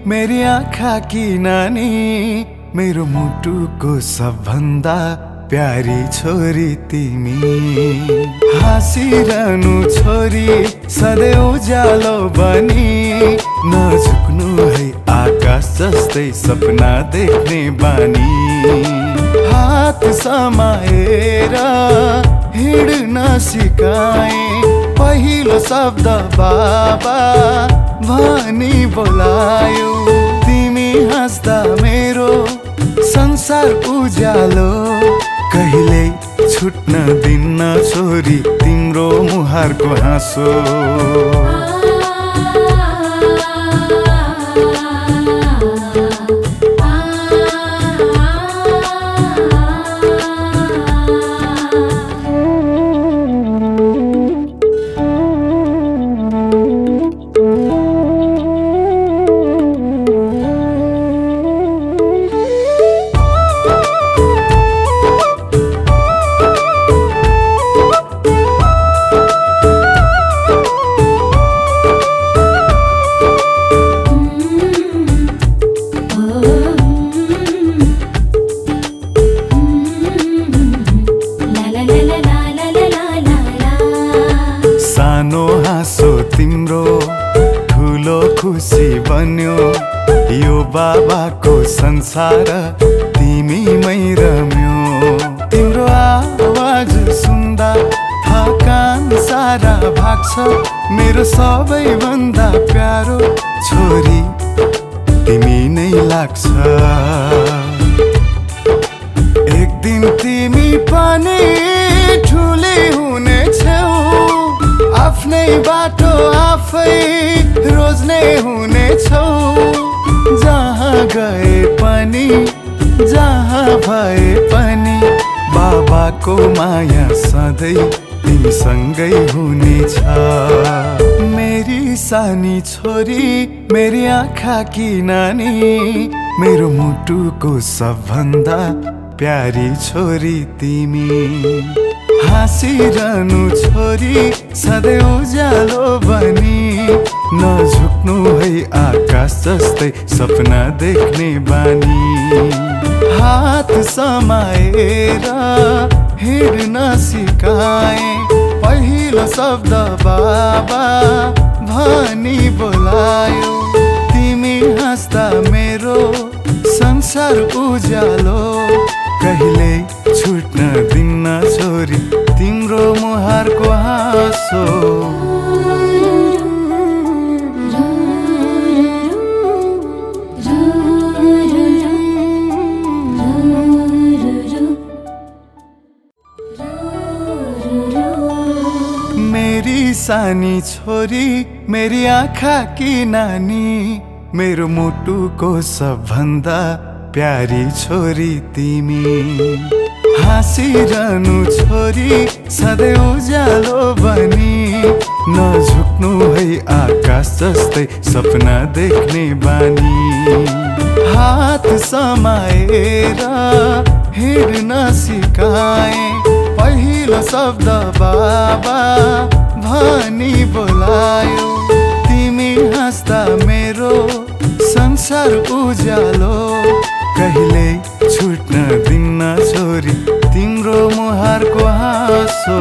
मेरी आँखा की नानी, मेरो मुटुको सबभन्दा प्यारी छोरी तिमी। हाँसिरहनु छोरी सधैँ उज्यालो बनी, नझुक्नु है आकाश जस्तै सपना देख्ने बानी। हात समाएर हिँड्न सिकाए, पहिलो शब्द बाबा भनी बोलायो। तिमी हाँस्दा मेरो संसार उज्यालो, कहिले छुट्न दिन्न छोरी तिम्रो मुहारको हाँसो। सानो हाँसो तिम्रो ठुलो खुसी बन्यो, यो बाबाको संसार तिमीमै रम्यो। तिम्रो आवाज सुन्दा थकान सारा भाग्छ, मेरो सबैभन्दा प्यारो छोरी तिमी नै लाग्छ। एक दिन तिमी पनि ठुली हुनेछौ, आफ्नै बाटो आफै रोज्ने हुनेछौ। जहाँ गए पनि जहाँ भए पनि बाबाको माया सधैँ तिमीसँगै हुनेछ। मेरी सानी छोरी, मेरी आँखा की नानी, मेरो मुटुको सबभन्दा प्यारी छोरी तिमी। हाँसिरहनु छोरी सधैँ उज्यालो बनी, नझुक्नु है आकाश जस्तै सपना देख्ने बानी। हात समाएर हिँड्न सिकाए, पहिलो शब्द बाबा भनी बोलायो। तिमी हाँस्दा मेरो संसार उज्यालो, कहिले छुट्न दिन्न छोरी तिम्रो मुहारको हाँसो। मेरी सानी छोरी, मेरी आँखा की नानी, मेरो मुटुको सबभन्दा प्यारी छोरी तिमी। हाँसिरहनु छोरी सधैँ उज्यालो बनी, नझुक्नु है आकाश जस्तै सपना देख्ने बानी। हात समाएर हिँड्न सिकाए, पहिलो शब्द बाबा भनी बोलायो। तिमी हाँस्दा मेरो संसार उज्यालो, कहिले छुट्न दिन्न छोरी तिम्रो मुहारको हाँसो।